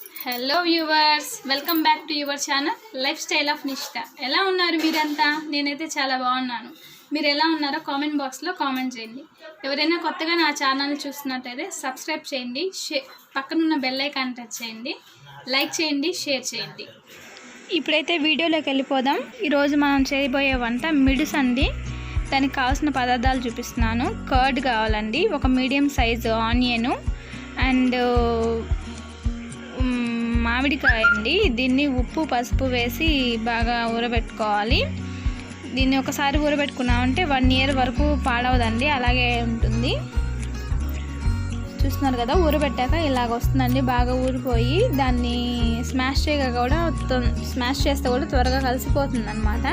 Hello viewers, welcome back to your channel life style of నిష్ట. ఎలా ఉన్నారు మీరంతా? నేనైతే చాలా బాగున్నాను. మీరు ఎలా ఉన్నారో కామెంట్ బాక్స్లో కామెంట్ చేయండి. ఎవరైనా కొత్తగా నా ఛానల్ని చూస్తున్నట్టయితే సబ్స్క్రైబ్ చేయండి, పక్కనున్న బెల్ ఐకాన్ టచ్ చేయండి, లైక్ చేయండి, షేర్ చేయండి. ఇప్పుడైతే వీడియోలోకి వెళ్ళిపోదాం. ఈరోజు మనం చేయబోయే వంట మిడిస్ అండి. దానికి కావాల్సిన పదార్థాలు చూపిస్తున్నాను. కర్డ్ కావాలండి, ఒక మీడియం సైజు ఆనియను అండ్ మామిడికాయ అండి. దీన్ని ఉప్పు పసుపు వేసి బాగా ఊరబెట్టుకోవాలి. దీన్ని ఒకసారి ఊరబెట్టుకున్నామంటే 1 year వరకు పాడవదండి, అలాగే ఉంటుంది. చూస్తున్నారు కదా, ఊరబెట్టాక ఇలాగ వస్తుందండి. బాగా ఊరిపోయి దాన్ని స్మాష్ చేస్తే కూడా త్వరగా కలిసిపోతుంది అనమాట.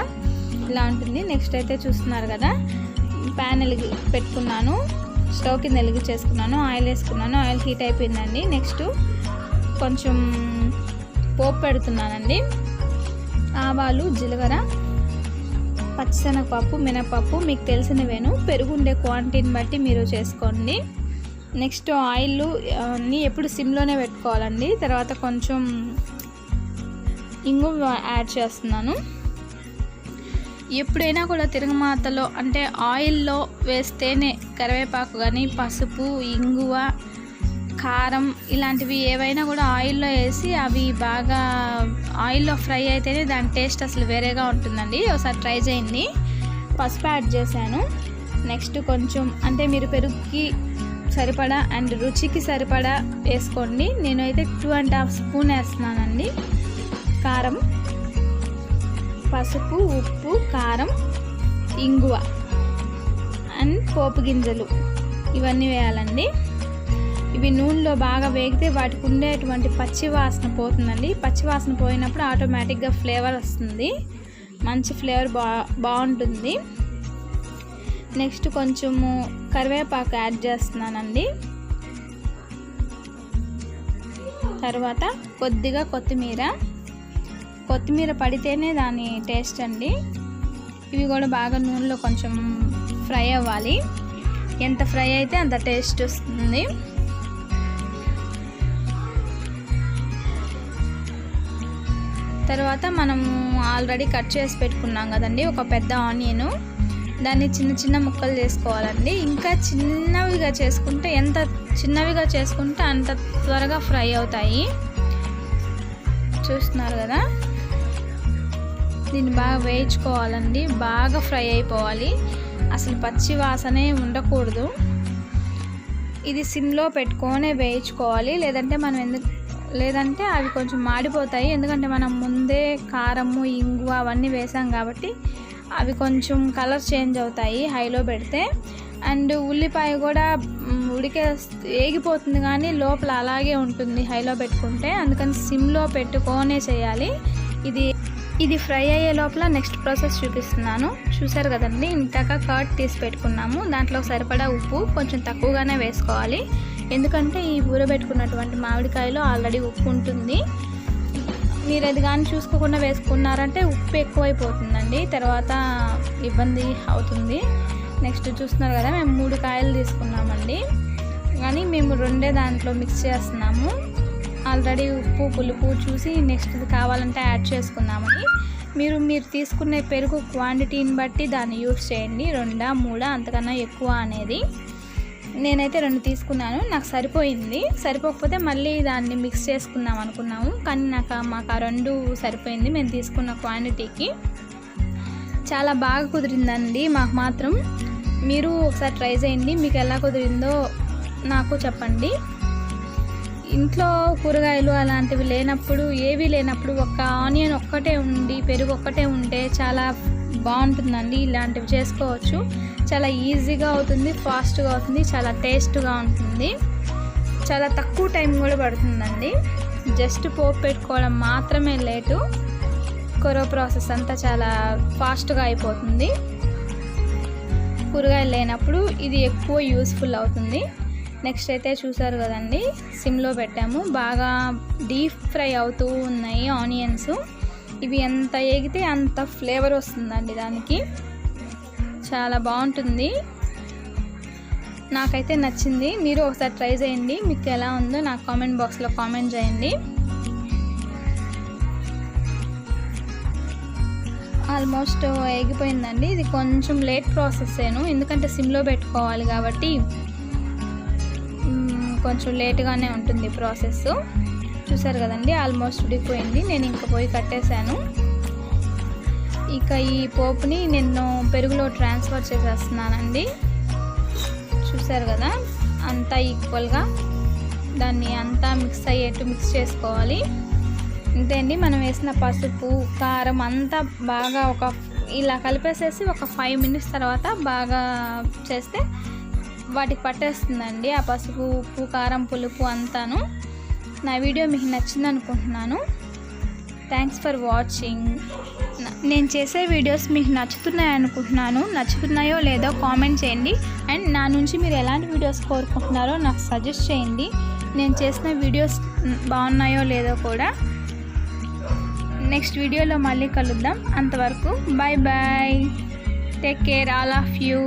ఇలా ఉంటుంది. నెక్స్ట్ అయితే చూస్తున్నారు కదా, ప్యాన్ పెట్టుకున్నాను, స్టవ్ కింద చేసుకున్నాను, ఆయిల్ వేసుకున్నాను. ఆయిల్ హీట్ అయిపోయిందండి. నెక్స్ట్ కొంచెం పోపు పెడుతున్నానండి. ఆవాలు, జీలకర్ర, పచ్చిశనగపప్పు, మినపప్పు మీకు తెలిసినవేను. పెరుగు ఉండే క్వాంటిటీని బట్టి మీరు చేసుకోండి. నెక్స్ట్ ఆయిల్ అన్నీ ఎప్పుడు సిమ్లోనే పెట్టుకోవాలండి. తర్వాత కొంచెం ఇంగు యాడ్ చేస్తున్నాను. ఎప్పుడైనా కూడా తిరగమాతలో అంటే ఆయిల్లో వేస్తేనే కరివేపాకు కానీ, పసుపు, ఇంగువ, కారం ఇలాంటివి ఏవైనా కూడా ఆయిల్లో వేసి అవి బాగా ఆయిల్లో ఫ్రై అయితేనే దాని టేస్ట్ అసలు వేరేగా ఉంటుందండి. ఒకసారి ట్రై చేయండి. పసుపు యాడ్ చేశాను. నెక్స్ట్ కొంచెం అంటే మీరు పెరుగుకి సరిపడా అండ్ రుచికి సరిపడా వేసుకోండి. నేనైతే 2.5 స్పూన్ వేస్తున్నానండి. కారం, పసుపు, ఉప్పు, కారం, ఇంగువ అండ్ పోపు గింజలు ఇవన్నీ వేయాలండి. ఇవి నూనెలో బాగా వేగితే వాటికి ఉండేటువంటి పచ్చి వాసన పోతుందండి. పచ్చి వాసన పోయినప్పుడు ఆటోమేటిక్గా ఫ్లేవర్ వస్తుంది, మంచి ఫ్లేవర్ బాగుంటుంది. నెక్స్ట్ కొంచెము కరివేపాకు యాడ్ చేస్తున్నానండి. తర్వాత కొద్దిగా కొత్తిమీర పడితేనే దాని టేస్ట్ అండి. ఇవి కూడా బాగా నూనెలో కొంచెం ఫ్రై అవ్వాలి. ఎంత ఫ్రై అయితే అంత టేస్ట్ వస్తుంది. తర్వాత మనము ఆల్రెడీ కట్ చేసి పెట్టుకున్నాం కదండి ఒక పెద్ద ఆనియను, దాన్ని చిన్న చిన్న ముక్కలు చేసుకోవాలండి. ఇంకా చిన్నవిగా చేసుకుంటే ఎంత చిన్నవిగా చేసుకుంటే అంత త్వరగా ఫ్రై అవుతాయి. చూస్తున్నారు కదా, దీన్ని బాగా వేయించుకోవాలండి. బాగా ఫ్రై అయిపోవాలి, అసలు పచ్చి వాసనే ఉండకూడదు. ఇది సిమ్లో పెట్టుకొనే వేయించుకోవాలి, లేదంటే అవి కొంచెం మాడిపోతాయి. ఎందుకంటే మనం ముందే కారము, ఇంగు అవన్నీ వేసాం కాబట్టి అవి కొంచెం కలర్ చేంజ్ అవుతాయి హైలో పెడితే. అండ్ ఉల్లిపాయ కూడా వేగిపోతుంది కానీ లోపల అలాగే ఉంటుంది హైలో పెట్టుకుంటే. అందుకని సిమ్లో పెట్టుకొనే చేయాలి. ఇది ఫ్రై అయ్యే లోపల నెక్స్ట్ ప్రాసెస్ చూపిస్తున్నాను. చూసారు కదండి, ఇంతక కర్డ్ తీసి పెట్టుకున్నాము. దాంట్లో సరిపడా ఉప్పు కొంచెం తక్కువగానే వేసుకోవాలి. ఎందుకంటే ఈ ఊరబెట్టుకున్నటువంటి మామిడికాయలో ఆల్రెడీ ఉప్పు ఉంటుంది. మీరు అది కానీ చూసుకోకుండా వేసుకున్నారంటే ఉప్పు ఎక్కువైపోతుందండి, తర్వాత ఇబ్బంది అవుతుంది. నెక్స్ట్ చూస్తున్నారు కదా, మేము 3 కాయలు తీసుకున్నామండి, కానీ మేము 2 దాంట్లో మిక్స్ చేస్తున్నాము. ఆల్రెడీ ఉప్పు పులుపు చూసి నెక్స్ట్ కావాలంటే యాడ్ చేసుకున్నామని. మీరు తీసుకునే పెరుగు క్వాంటిటీని బట్టి దాన్ని యూస్ చేయండి. 2, 3 అంతకన్నా ఎక్కువ అనేది. నేనైతే 2 తీసుకున్నాను, నాకు సరిపోయింది. సరిపోకపోతే మళ్ళీ దాన్ని మిక్స్ చేసుకుందాం అనుకున్నాము, కానీ మాకు ఆ 2 సరిపోయింది మేము తీసుకున్న క్వాంటిటీకి. చాలా బాగా కుదిరిందండి మాకు మాత్రం. మీరు ఒకసారి ట్రై చేయండి, మీకు ఎలా కుదిరిందో నాకు చెప్పండి. ఇంట్లో కూరగాయలు అలాంటివి ఏవి లేనప్పుడు ఒక ఆనియన్ ఒక్కటే ఉండి పెరుగు ఒక్కటే ఉంటే చాలా బాగుంటుందండి. ఇలాంటివి చేసుకోవచ్చు, చాలా ఈజీగా అవుతుంది, ఫాస్ట్గా అవుతుంది, చాలా టేస్ట్గా ఉంటుంది. చాలా తక్కువ టైం కూడా పడుతుందండి. జస్ట్ పోపు పెట్టుకోవడం మాత్రమే లేటు, ప్రాసెస్ అంతా చాలా ఫాస్ట్గా అయిపోతుంది. కూరగాయలు లేనప్పుడు ఇది ఎక్కువ యూస్ఫుల్ అవుతుంది. నెక్స్ట్ అయితే చూసారు కదండి, సిమ్లో పెట్టాము. బాగా డీప్ ఫ్రై అవుతూ ఉన్నాయి ఆనియన్స్. ఇవి ఎంత ఏగితే అంత ఫ్లేవర్ వస్తుందండి దానికి, చాలా బాగుంటుంది. నాకైతే నచ్చింది. మీరు ఒకసారి ట్రై చేయండి, మీకు ఎలా ఉందో నాకు కామెంట్ బాక్స్లో కామెంట్ చేయండి. ఆల్మోస్ట్ ఎగిపోయిందండి. ఇది కొంచెం లేట్ ప్రాసెస్ ఎందుకంటే సిమ్లో పెట్టుకోవాలి కాబట్టి కొంచెం లేట్గానే ఉంటుంది ప్రాసెస్. చూసారు కదండి, ఆల్మోస్ట్ ఉడికిపోయింది. నేను ఇంకా పొయ్యి కట్టేశాను. ఇక ఈ పోపుని నేను పెరుగులో ట్రాన్స్ఫర్ చేసేస్తున్నానండి. చూసారు కదా, అంతా ఈక్వల్గా దాన్ని అంతా మిక్స్ అయ్యేట్టు మిక్స్ చేసుకోవాలి. అంతే అండి. మనం వేసిన పసుపు కారం అంతా బాగా ఇలా కలిపేసేసి ఒక 5 మినిట్స్ తర్వాత బాగా చేస్తే వాటికి పట్టేస్తుందండి ఆ పసుపు, ఉప్పు, కారం, పులుపు అంతాను. నా వీడియో మీకు నచ్చింది అనుకుంటున్నాను. Thanks for watching. నేను చేసే వీడియోస్ మీకు నచ్చుతున్నాయి అనుకుంటున్నాను. నచ్చుతున్నాయో లేదో కామెంట్ చేయండి. అండ్ నా నుంచి మీరు ఎలాంటి వీడియోస్ కోరుకుంటున్నారో నాకు సజెస్ట్ చేయండి. నేను చేసిన వీడియోస్ బాగున్నాయో లేదో కూడా. నెక్స్ట్ వీడియోలో మళ్ళీ కలుద్దాం. అంతవరకు bye bye. Take care all of you.